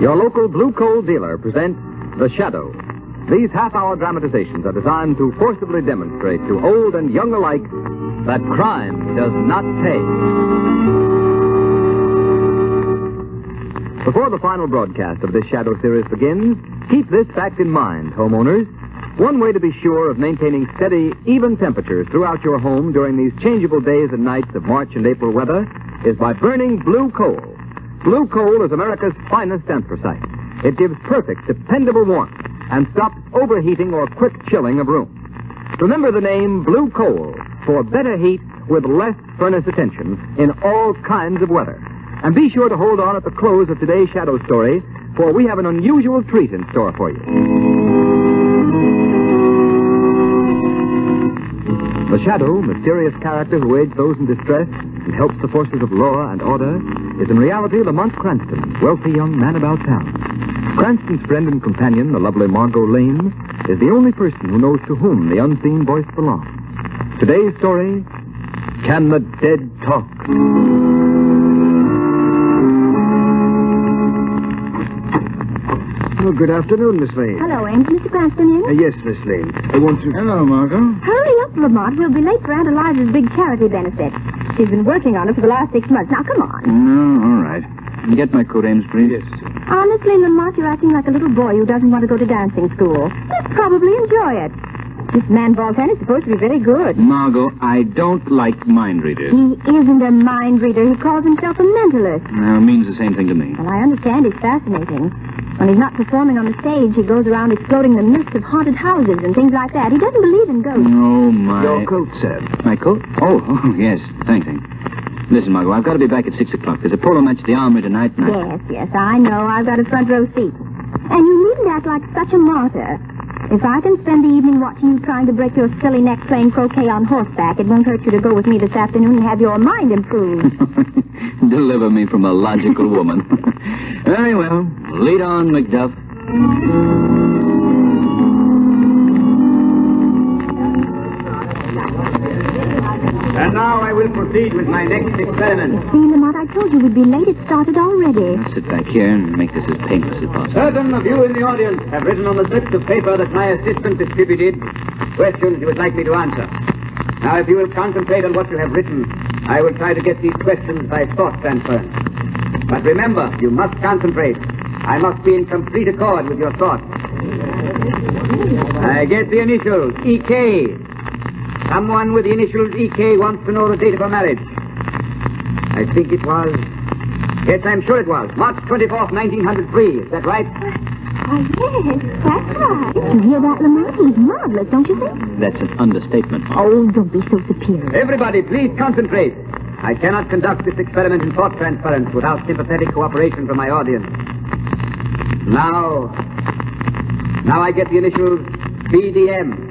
Your local blue coal dealer presents The Shadow. These half-hour dramatizations are designed to forcibly demonstrate to old and young alike that crime does not pay. Before the final broadcast of this Shadow series begins, keep this fact in mind, homeowners. One way to be sure of maintaining steady, even temperatures throughout your home during these changeable days and nights of March and April weather is by burning blue coal. Blue coal is America's finest anthracite. It gives perfect, dependable warmth and stops overheating or quick chilling of rooms. Remember the name Blue Coal for better heat with less furnace attention in all kinds of weather. And be sure to hold on at the close of today's Shadow story, for we have an unusual treat in store for you. The Shadow, mysterious character who aids those in distress and helps the forces of law and order, is in reality Lamont Cranston, wealthy young man about town. Cranston's friend and companion, the lovely Margot Lane, is the only person who knows to whom the unseen voice belongs. Today's story, Can the Dead Talk? Oh, good afternoon, Miss Lane. Hello, Ames. Mr. Cranston in? Yes, Miss Lane. I want to... Hello, Margot. Hurry up, Lamont. We'll be late for Aunt Eliza's big charity benefit. She's been working on it for the last 6 months. Now, come on. No, all right. Get my coat, Ames, please. Yes. Honestly, Lamont, you're acting like a little boy who doesn't want to go to dancing school. You'd probably enjoy it. This man Bolton is supposed to be very good. Margot, I don't like mind readers. He isn't a mind reader. He calls himself a mentalist. Well, it means the same thing to me. Well, I understand he's fascinating. When he's not performing on the stage, he goes around exploding the myths of haunted houses and things like that. He doesn't believe in ghosts. Oh, my... Your coat, sir. My coat? Oh, yes. Thanks, Hank. Listen, Margot, I've got to be back at 6 o'clock. There's a polo match at the Armory tonight. Yes, I know. I've got a front row seat. And you needn't act like such a martyr. If I can spend the evening watching you trying to break your silly neck playing croquet on horseback, it won't hurt you to go with me this afternoon and have your mind improved. Deliver me from a logical woman. Very well. Lead on, Macduff. And now I will proceed with my next experiment. See, Lamont, I told you we'd be late. It started already. I'll sit back here and make this as painless as possible. Certain of you in the audience have written on the slips of paper that my assistant distributed questions you would like me to answer. Now, if you will concentrate on what you have written, I will try to get these questions by thought transference. But remember, you must concentrate. I must be in complete accord with your thoughts. I get the initials, E.K. Someone with the initials E.K. wants to know the date of her marriage. I think it was... Yes, I'm sure it was. March 24th, 1903. Is that right? Why, yes, that's right. Did you hear that, Lamont? He's marvelous, don't you think? That's an understatement. Oh, don't be so superior. Everybody, please concentrate. I cannot conduct this experiment in thought transference without sympathetic cooperation from my audience. Now I get the initials BDM.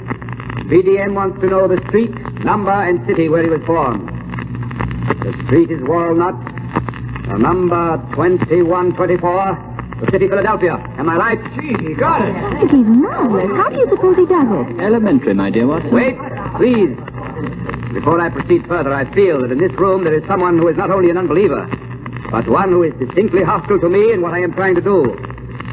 BDM wants to know the street, number, and city where he was born. The street is Walnut. The number 2124. The city, Philadelphia. Am I right? Gee, he got it. He's marvelous. How do you suppose he does it? Elementary, my dear Watson. Wait, please. Before I proceed further, I feel that in this room there is someone who is not only an unbeliever, but one who is distinctly hostile to me and what I am trying to do.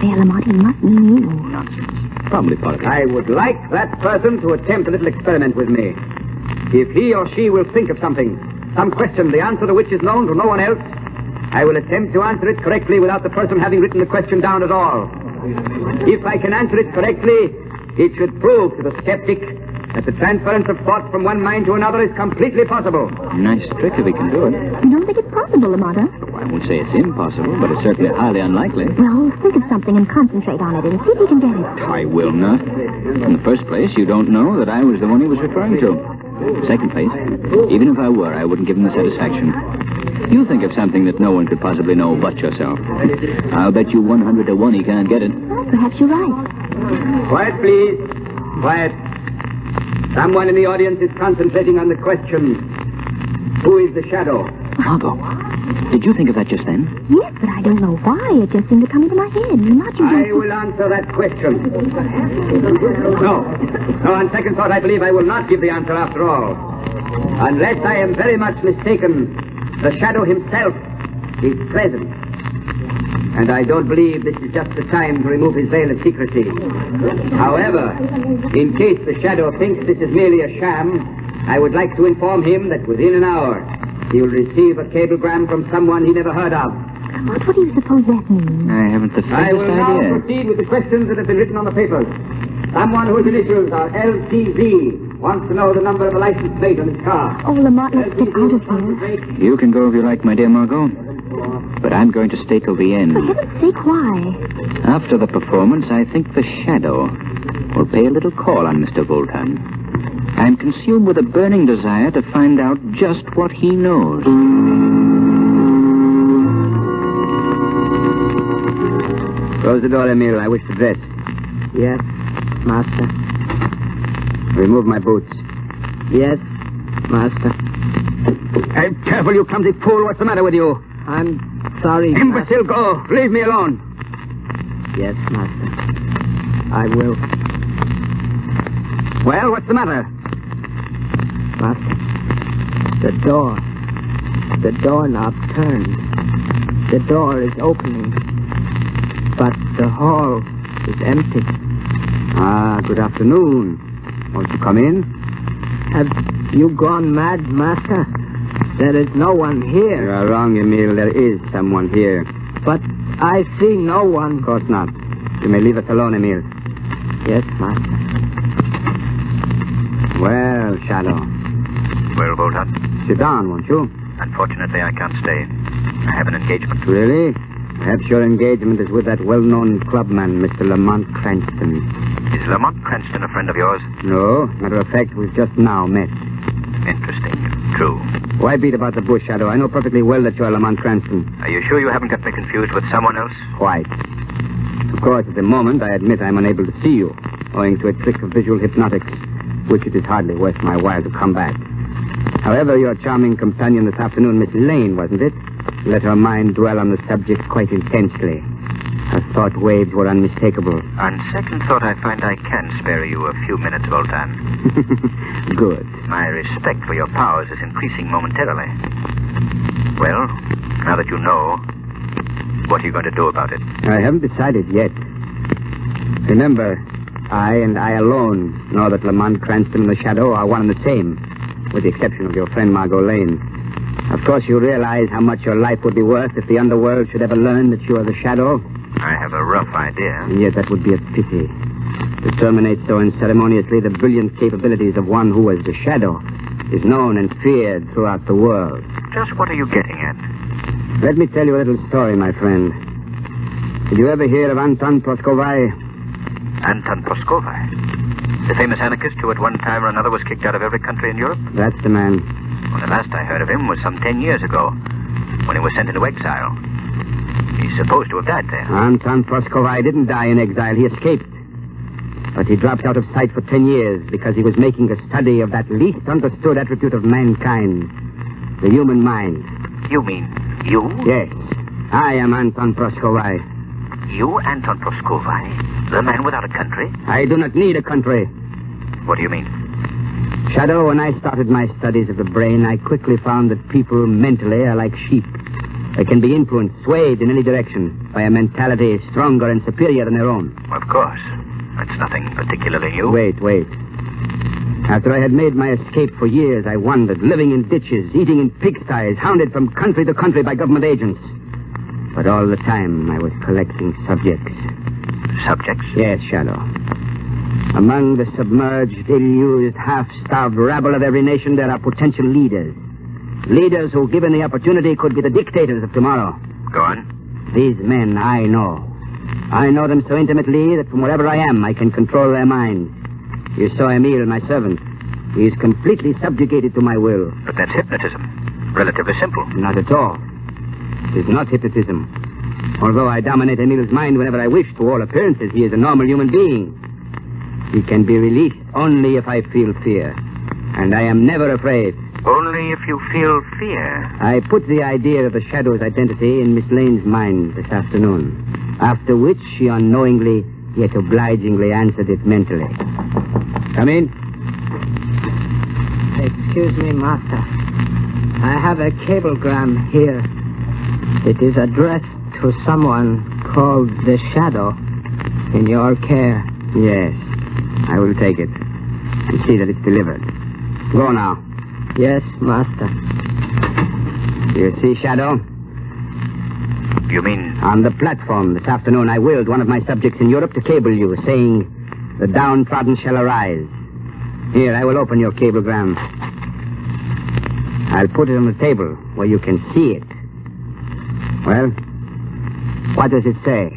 There, Lamont, he must mean you. Nonsense. Probably part of it. I would like that person to attempt a little experiment with me. If he or she will think of something, some question, the answer to which is known to no one else, I will attempt to answer it correctly without the person having written the question down at all. If I can answer it correctly, it should prove to the skeptic that the transference of thought from one mind to another is completely possible. Nice trick if we can do it. You don't think it's possible, Lamont, huh? I won't say it's impossible, but it's certainly highly unlikely. Well, think of something and concentrate on it and see if you can get it. I will not. In the first place, you don't know that I was the one he was referring to. In the second place, even if I were, I wouldn't give him the satisfaction. You think of something that no one could possibly know but yourself. I'll bet you 100 to 1 he can't get it. Well, perhaps you're right. Quiet, please. Quiet. Someone in the audience is concentrating on the question, who is the shadow? Margot, did you think of that just then? Yes, but I don't know why. It just seemed to come into my head. Not you. I will answer that question. No, on second thought, I believe I will not give the answer after all. Unless I am very much mistaken, The shadow himself is present. And I don't believe this is just the time to remove his veil of secrecy. However, in case the shadow thinks this is merely a sham, I would like to inform him that within an hour, he will receive a cablegram from someone he never heard of. What do you suppose that means? I haven't the I faintest will now idea. proceed with the questions that have been written on the papers. Someone whose initials are LTZ wants to know the number of a license plate on his car. Oh, Lamont, let's get out of here. You can go if you like, my dear Margot. But I'm going to stay till the end. For heaven's sake, why? After the performance, I think the shadow will pay a little call on Mr. Bolton. I'm consumed with a burning desire to find out just what he knows. Close the door, Emil. I wish to dress. Yes, master. Remove my boots. Yes, master. Hey, careful, you clumsy fool. What's the matter with you? I'm sorry, Imbecile, go. Leave me alone. Yes, master. I will. Well, what's the matter? Master. The doorknob turned. The door is opening. But the hall is empty. Ah, good afternoon. Won't you come in? Have you gone mad, master? There is no one You here. are wrong, Emil. There is someone here. But I see no one. Of course not. You may leave us alone, Emil. Yes, master. Well, Shadow. Well, Bolton, Sit down, won't you? unfortunately, I can't stay. I have an engagement. Really? Perhaps your engagement is with that well-known clubman, Mr. Lamont Cranston. Is Lamont Cranston a friend of yours? No, matter of fact, we've just now met. Interesting. True. Why beat about the bush, Shadow? I know perfectly well that you're Lamont Cranston. Are you sure you haven't got me confused with someone else? Quite. Of course, at the moment, I admit I'm unable to see you, owing to a trick of visual hypnotics, which it is hardly worth my while to come back. However, your charming companion this afternoon, Miss Lane, wasn't it? Let her mind dwell on the subject quite intensely. Her thought waves were unmistakable. On second thought, I find I can spare you a few minutes, Bolton. Good. My respect for your powers is increasing momentarily. Well, now that you know, what are you going to do about it? I haven't decided yet. Remember, I and I alone know that Lamont Cranston and the Shadow are one and the same, with the exception of your friend Margot Lane. Of course, you realize how much your life would be worth if the underworld should ever learn that you are the Shadow. I have a rough idea. And yet that would be a pity. To terminate so unceremoniously the brilliant capabilities of one who was the Shadow is known and feared throughout the world. Just what are you getting at? Let me tell you a little story, my friend. Did you ever hear of Anton Proskovai? Anton Proskovai. The famous anarchist who at one time or another was kicked out of every country in Europe? That's the man. Well, the last I heard of him was some 10 years ago, when he was sent into exile. He's supposed to have died there. Anton Proskovai didn't die in exile. He escaped. But he dropped out of sight for 10 years because he was making a study of that least understood attribute of mankind, the human mind. You mean you? Yes, I am Anton Proskovai. You, Anton Proskovai? The man without a country? I do not need a country. What do you mean? Shadow, when I started my studies of the brain, I quickly found that people mentally are like sheep. They can be influenced, swayed in any direction by a mentality stronger and superior than their own. Of course. That's nothing particularly new. Wait. After I had made my escape for years, I wandered, living in ditches, eating in pigsties, hounded from country to country by government agents. But all the time, I was collecting subjects. Subjects? Yes, Shadow. Among the submerged, ill-used, half-starved rabble of every nation, there are potential leaders. Leaders who, given the opportunity, could be the dictators of tomorrow. Go on. These men, I know. I know them so intimately that from wherever I am, I can control their minds. You saw Emil, my servant. He is completely subjugated to my will. But that's hypnotism. Relatively simple. Not at all. It is not hypnotism. Although I dominate Emil's mind whenever I wish, to all appearances, he is a normal human being. He can be released only if I feel fear. And I am never afraid. Only if you feel fear. I put the idea of the Shadow's identity in Miss Lane's mind this afternoon, after which she unknowingly, yet obligingly answered it mentally. Come in. Excuse me, master. I have a cablegram here. It is addressed to someone called the Shadow in your care. Yes. I will take it and see that it's delivered. Go now. Yes, Master. You see, Shadow? You mean... On the platform this afternoon, I willed one of my subjects in Europe to cable you, saying, the downtrodden shall arise. Here, I will open your cablegram. I'll put it on the table where you can see it. Well, what does it say?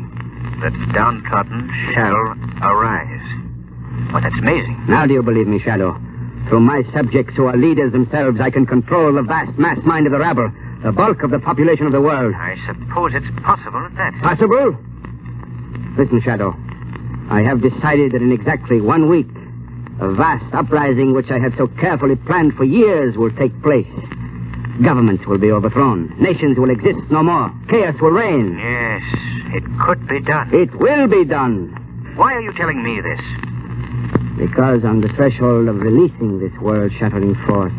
The downtrodden shall arise. Well, that's amazing. Now do you believe me, Shadow? Through my subjects who are leaders themselves, I can control the vast mass mind of the rabble, the bulk of the population of the world. I suppose it's possible at that. Possible? Listen, Shadow. I have decided that in exactly 1 week, a vast uprising which I have so carefully planned for years will take place. Governments will be overthrown. Nations will exist no more. Chaos will reign. Yes, it could be done. It will be done. Why are you telling me this? Because on the threshold of releasing this world-shattering force,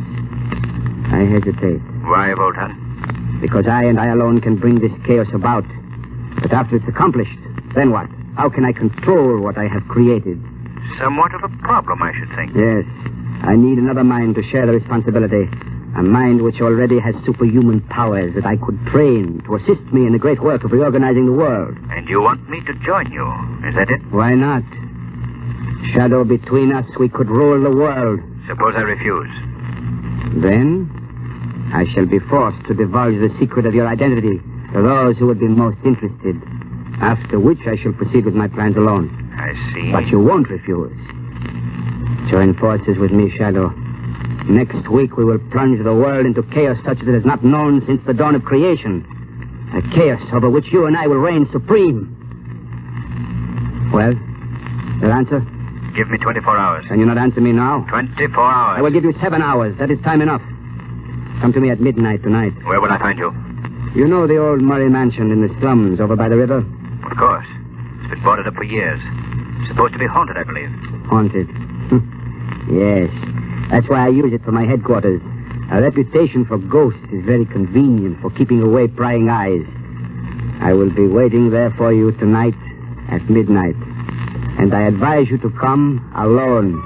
I hesitate. Why, Bolton? Because I and I alone can bring this chaos about. But after it's accomplished, then what? How can I control what I have created? Somewhat of a problem, I should think. Yes. I need another mind to share the responsibility. A mind which already has superhuman powers that I could train to assist me in the great work of reorganizing the world. And you want me to join you, is that it? Why not? Shadow, between us, we could rule the world. Suppose I refuse. Then, I shall be forced to divulge the secret of your identity to those who would be most interested. After which I shall proceed with my plans alone. I see. But you won't refuse. Join forces with me, Shadow. Next week we will plunge the world into chaos such as it has not known since the dawn of creation. A chaos over which you and I will reign supreme. Well, your answer? Give me 24 hours. Can you not answer me now? 24 hours. I will give you 7 hours. That is time enough. Come to me at midnight tonight. Where will I find you? You know the old Murray mansion in the slums over by the river? Of course. It's been boarded up for years. Supposed to be haunted, I believe. Haunted? Yes. That's why I use it for my headquarters. A reputation for ghosts is very convenient for keeping away prying eyes. I will be waiting there for you tonight at midnight. And I advise you to come alone.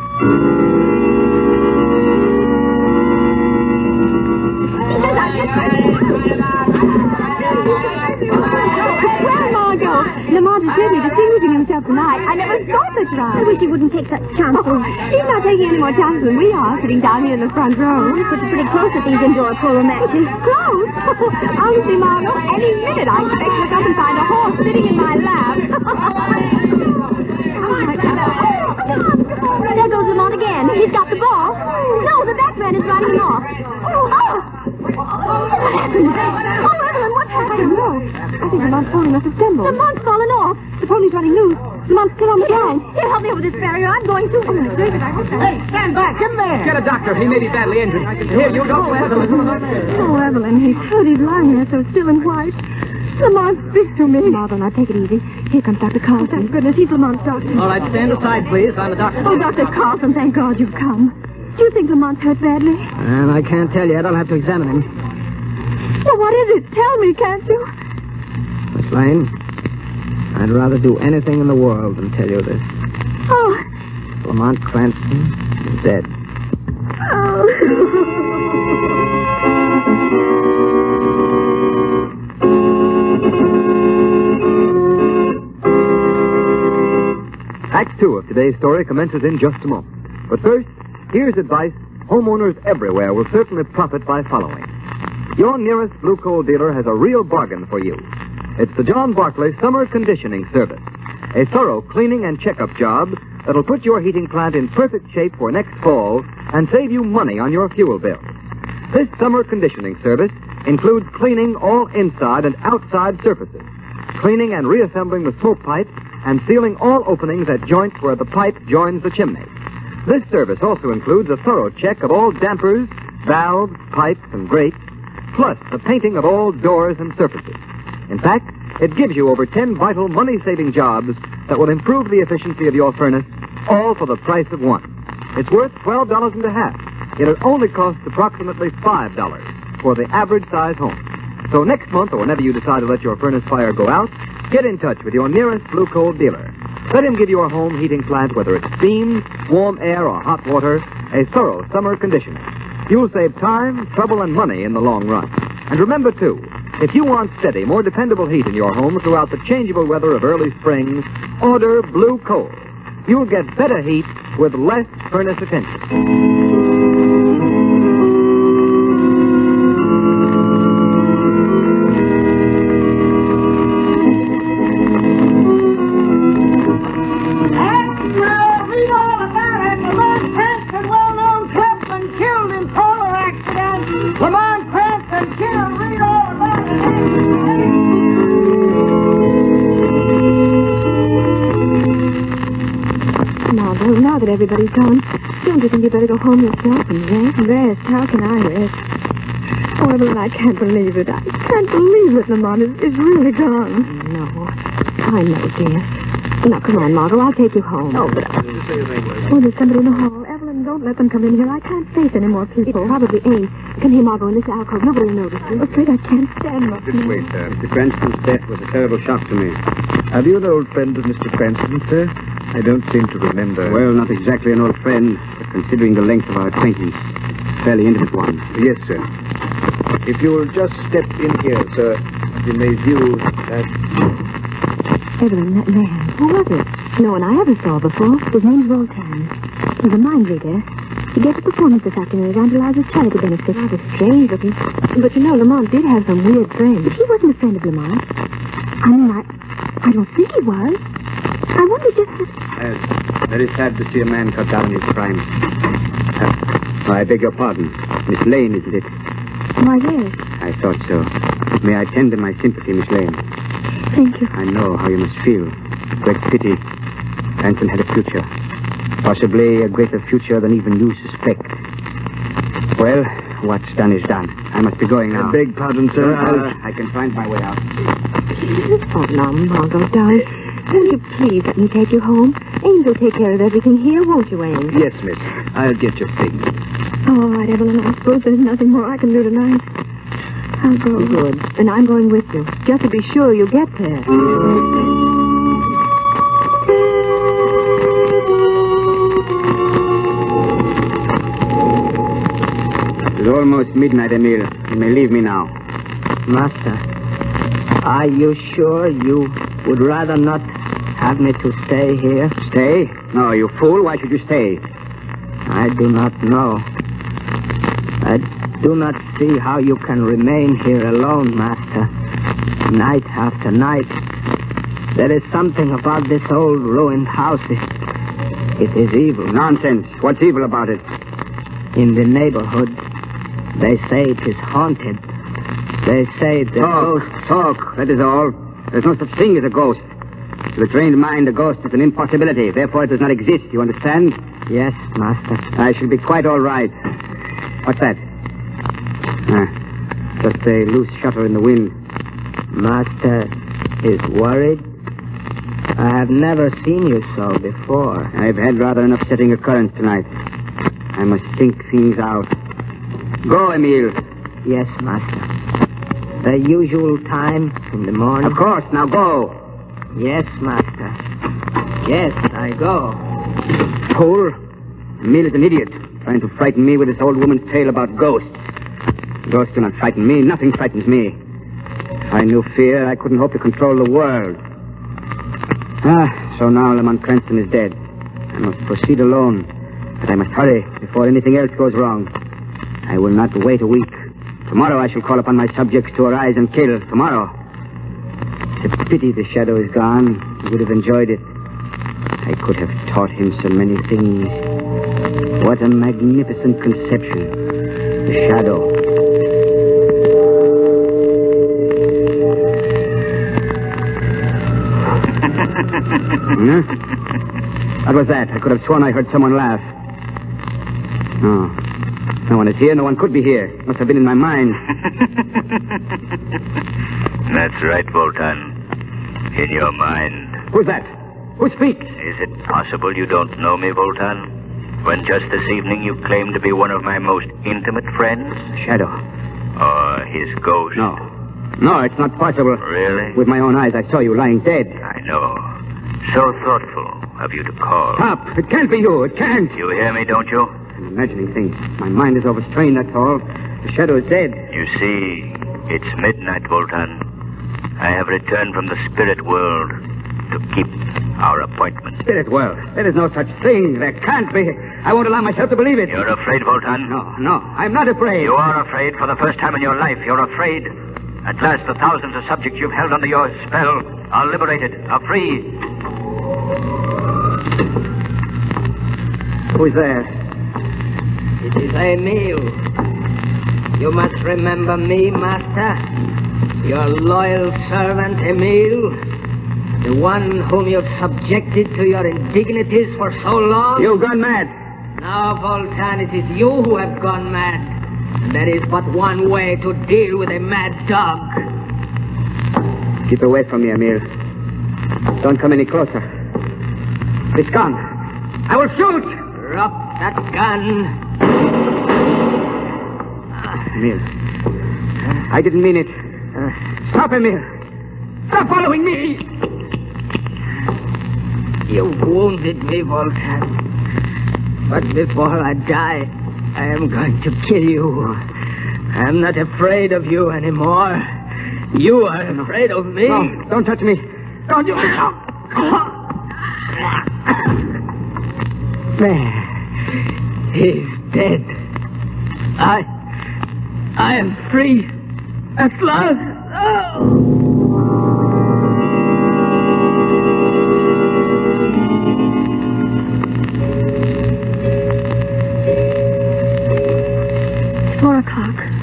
Lamont is really distinguishing himself tonight. I never thought that's right. I wish he wouldn't take such chances. He's not taking any more chances than we are, sitting down here in the front row. He's pretty close at these indoor polo matches. Close? Honestly, Margot, any minute I expect to look up and find a horse sitting in my lap. There goes Lamont again. He's got the ball. No, the backman is riding him off. What happened? Oh, Evelyn, what happened? No, I think Lamont's falling must have stumbled. Lamont's fallen off. The pony's running loose. Lamont's still on the ground. Here, help me over this barrier. I'm going to... Hey, stand back. Come there. Get a doctor. He may be badly injured. Here, you go. Evelyn. Oh, Evelyn, he's hurt. He's lying there so still and white. Lamont, speak to me. Margot, now take it easy. Here comes Dr. Carlson. Oh, thank goodness, he's Lamont's doctor. All right, stand aside, please. I'm a doctor. Oh, Dr. Carlson, thank God you've come. Do you think Lamont's hurt badly? And I can't tell yet. I'll have to examine him. Well, what is it? Tell me, can't you? Miss Lane, I'd rather do anything in the world than tell you this. Oh. Lamont Cranston is dead. Oh. Act 2 of today's story commences in just a moment. But first, here's advice homeowners everywhere will certainly profit by following. Your nearest blue coal dealer has a real bargain for you. It's the John Barclay Summer Conditioning Service, a thorough cleaning and checkup job that'll put your heating plant in perfect shape for next fall and save you money on your fuel bills. This summer conditioning service includes cleaning all inside and outside surfaces, cleaning and reassembling the smoke pipe, and sealing all openings at joints where the pipe joins the chimney. This service also includes a thorough check of all dampers, valves, pipes, and grates, plus the painting of all doors and surfaces. In fact, it gives you over 10 vital money-saving jobs that will improve the efficiency of your furnace, all for the price of one. It's worth $12.50, yet it only costs approximately $5. for the average-size home. So next month, or whenever you decide to let your furnace fire go out, get in touch with your nearest Blue Coal dealer. Let him give your home heating plant, whether it's steam, warm air, or hot water, a thorough summer conditioning. You'll save time, trouble, and money in the long run. And remember, too, if you want steady, more dependable heat in your home throughout the changeable weather of early spring, order Blue Coal. You'll get better heat with less furnace attention. Now that everybody's gone, don't you think you better go home yourself and rest? Rest? How can I rest? Oh, Evelyn, I can't believe it. I can't believe it, Lamont is really gone. No, I know, dear. Now, come on, Margot, I'll take you home. Oh, but there's somebody in the hall. Evelyn, don't let them come in here. I can't face any more people. It probably ain't. Come here, Margot, in this alcove. Nobody will notice you. I'm afraid I can't stand much. Just wait, sir. Mr. Cranston's death was a terrible shock to me. Are you an old friend of Mr. Cranston, sir? I don't seem to remember. Well, not exactly an old friend, but considering the length of our acquaintance, a fairly intimate one. Yes, sir. If you'll just step in here, sir, you may view that... Evelyn, that man. Who was it? No one I ever saw before. His name's Bolton. He's a mind reader. He gave a performance this afternoon at Aunt Eliza's charity benefit. Rather strange looking. But you know, Lamont did have some weird friends. He wasn't a friend of Lamont. I mean, I don't think he was. I wonder just... Very sad to see a man cut down in his prime. I beg your pardon. Miss Lane, isn't it? Why, yes. I thought so. May I tender my sympathy, Miss Lane? Thank you. I know how you must feel. Great pity. Anson had a future. Possibly a greater future than even you suspect. Well, what's done is done. I must be going now. I beg pardon, sir. I can find my way out. Oh, now, Margot, darling. Won't you please let me take you home? Ames will take care of everything here, won't you, Ames? Yes, miss. I'll get your things. Oh, all right, Evelyn. I suppose there's nothing more I can do tonight. I'll go. Good. And I'm going with you, just to be sure you get there. It's almost midnight, Emile. You may leave me now. Master, are you sure you would rather not have me to stay here? Stay? No, you fool. Why should you stay? I do not know. I do not see how you can remain here alone, Master. Night after night. There is something about this old ruined house. It is evil. Nonsense. What's evil about it? In the neighborhood, they say it is haunted. They say the ghost... Talk. That is all. There's no such thing as a ghost. To the trained mind, a ghost is an impossibility. Therefore, it does not exist. You understand? Yes, Master. I shall be quite all right. What's that? Just a loose shutter in the wind. Master is worried? I have never seen you so before. I've had rather an upsetting occurrence tonight. I must think things out. Go, Emile. Yes, Master. The usual time in the morning? Of course. Now go. Yes, Master. Yes, I go. Fool. Emile is an idiot, trying to frighten me with this old woman's tale about ghosts. Ghosts do not frighten me. Nothing frightens me. If I knew fear, I couldn't hope to control the world. So now Lamont Cranston is dead. I must proceed alone. But I must hurry before anything else goes wrong. I will not wait a week. Tomorrow I shall call upon my subjects to arise and kill. Tomorrow. It's a pity the shadow is gone. He would have enjoyed it. I could have taught him so many things. What a magnificent conception. The shadow. What was that? I could have sworn I heard someone laugh. No. No one is here. No one could be here. Must have been in my mind. That's right, Bolton. In your mind. Who's that? Who speaks? Is it possible you don't know me, Bolton? When just this evening you claimed to be one of my most intimate friends? Shadow. Oh, his ghost? No. No, it's not possible. Really? With my own eyes, I saw you lying dead. I know. So thoughtful of you to call. Stop. It can't be you. It can't. You hear me, don't you? I'm imagining things. My mind is overstrained, that's all. The shadow is dead. You see, it's midnight, Bolton. I have returned from the spirit world to keep our appointment. Spirit world. There is no such thing. There can't be. I won't allow myself to believe it. You're afraid, Bolton? No, I'm not afraid. You are afraid for the first time in your life. You're afraid. At last, the thousands of subjects you've held under your spell are liberated, are free. Who's there? It is Emile. You must remember me, master. Your loyal servant, Emile. The one whom you've subjected to your indignities for so long. You've gone mad. Now, Bolton, it is you who have gone mad. And there is but one way to deal with a mad dog. Keep away from me, Emile. Don't come any closer. This gun. I will shoot! Drop that gun. Emile. I didn't mean it. Stop, Emile. Stop following me! You wounded me, Bolton. But before I die, I am going to kill you. I am not afraid of you anymore. You are afraid of me. No, don't touch me. Don't you... There. He's dead. I am free. At last. Oh.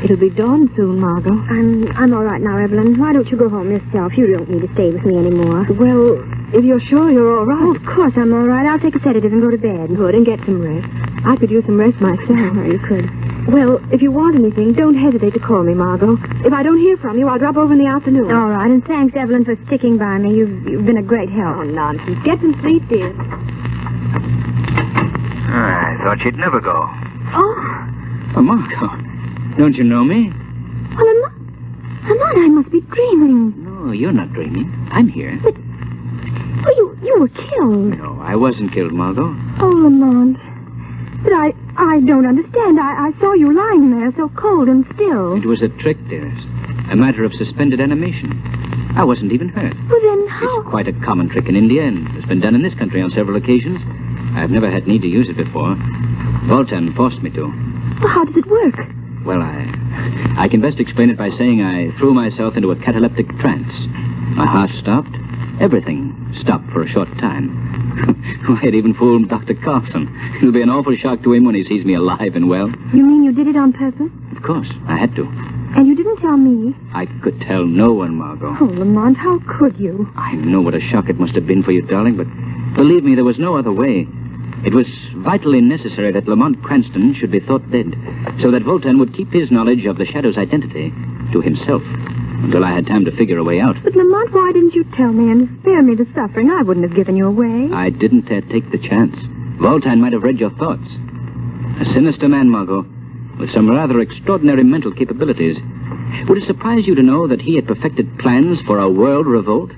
It'll be dawn soon, Margot. I'm all right now, Evelyn. Why don't you go home yourself? You don't need to stay with me anymore. Well, if you're sure you're all right. Oh, of course I'm all right. I'll take a sedative and go to bed. Good, and get some rest. I could use some rest myself. Oh, you could. Well, if you want anything, don't hesitate to call me, Margot. If I don't hear from you, I'll drop over in the afternoon. All right, and thanks, Evelyn, for sticking by me. You've been a great help. Oh, nonsense. Get some sleep, dear. I thought you'd never go. Oh, Margot. Don't you know me? Well, Lamont, I must be dreaming. No, you're not dreaming. I'm here. But, you were killed. No, I wasn't killed, Margot. Oh, Lamont. But I don't understand. I saw you lying there so cold and still. It was a trick, dearest. A matter of suspended animation. I wasn't even hurt. Well, then how... It's quite a common trick in India, and has been done in this country on several occasions. I've never had need to use it before. Bolton forced me to. Well, how does it work? Well, I can best explain it by saying I threw myself into a cataleptic trance. My heart stopped. Everything stopped for a short time. I had even fooled Dr. Carlson. It'll be an awful shock to him when he sees me alive and well. You mean you did it on purpose? Of course, I had to. And you didn't tell me? I could tell no one, Margot. Oh, Lamont, how could you? I know what a shock it must have been for you, darling, but believe me, there was no other way. It was vitally necessary that Lamont Cranston should be thought dead, so that Bolton would keep his knowledge of the Shadow's identity to himself until I had time to figure a way out. But, Lamont, why didn't you tell me and spare me the suffering? I wouldn't have given you away. I didn't take the chance. Bolton might have read your thoughts. A sinister man, Margot, with some rather extraordinary mental capabilities. Would it surprise you to know that he had perfected plans for a world revolt?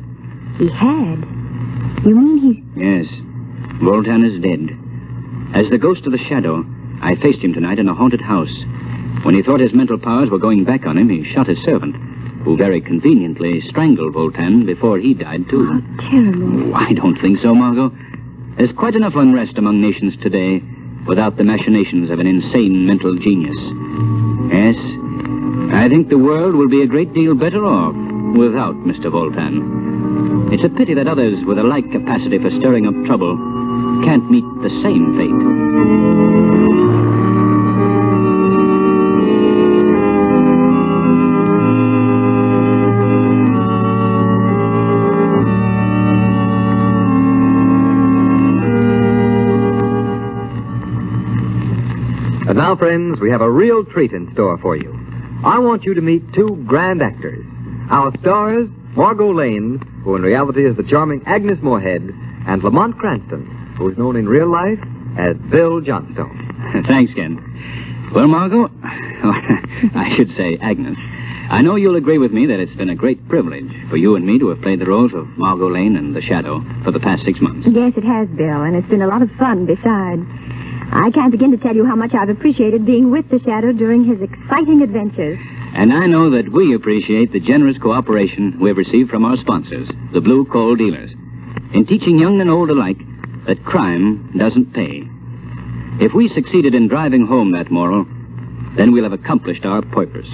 He had? You mean he... Yes. Bolton is dead. As the ghost of the Shadow, I faced him tonight in a haunted house. When he thought his mental powers were going back on him, he shot his servant, who very conveniently strangled Bolton before he died, too. How terrible. Oh, I don't think so, Margot. There's quite enough unrest among nations today without the machinations of an insane mental genius. Yes, I think the world will be a great deal better off without Mr. Bolton. It's a pity that others with a like capacity for stirring up trouble can't meet the same fate. And now, friends, we have a real treat in store for you. I want you to meet two grand actors. Our stars, Margot Lane, who in reality is the charming Agnes Moorehead, and Lamont Cranston, who is known in real life as Bill Johnstone. Thanks, Ken. Well, Margot, I should say Agnes, I know you'll agree with me that it's been a great privilege for you and me to have played the roles of Margot Lane and the Shadow for the past 6 months. Yes, it has, Bill, and it's been a lot of fun besides. I can't begin to tell you how much I've appreciated being with the Shadow during his exciting adventures. And I know that we appreciate the generous cooperation we've received from our sponsors, the Blue Coal Dealers, in teaching young and old alike that crime doesn't pay. If we succeeded in driving home that moral, then we'll have accomplished our purpose.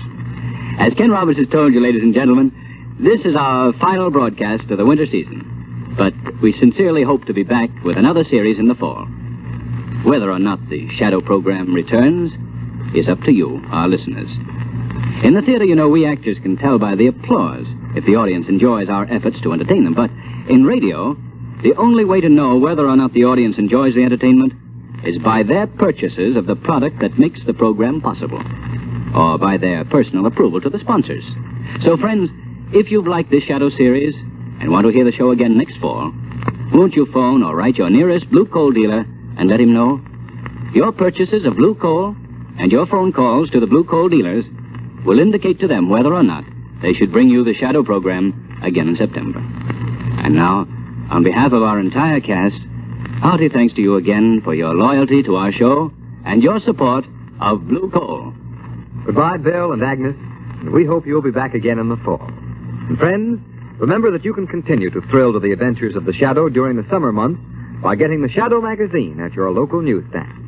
As Ken Roberts has told you, ladies and gentlemen, this is our final broadcast of the winter season. But we sincerely hope to be back with another series in the fall. Whether or not the Shadow program returns is up to you, our listeners. In the theater, you know, we actors can tell by the applause if the audience enjoys our efforts to entertain them. But in radio, the only way to know whether or not the audience enjoys the entertainment is by their purchases of the product that makes the program possible, or by their personal approval to the sponsors. So, friends, if you've liked this Shadow series and want to hear the show again next fall, won't you phone or write your nearest Blue Coal dealer and let him know? Your purchases of Blue Coal and your phone calls to the Blue Coal dealers will indicate to them whether or not they should bring you the Shadow program again in September. And now, on behalf of our entire cast, hearty thanks to you again for your loyalty to our show and your support of Blue Coal. Goodbye, Bill and Agnes. And we hope you'll be back again in the fall. And friends, remember that you can continue to thrill to the adventures of the Shadow during the summer months by getting the Shadow magazine at your local newsstand.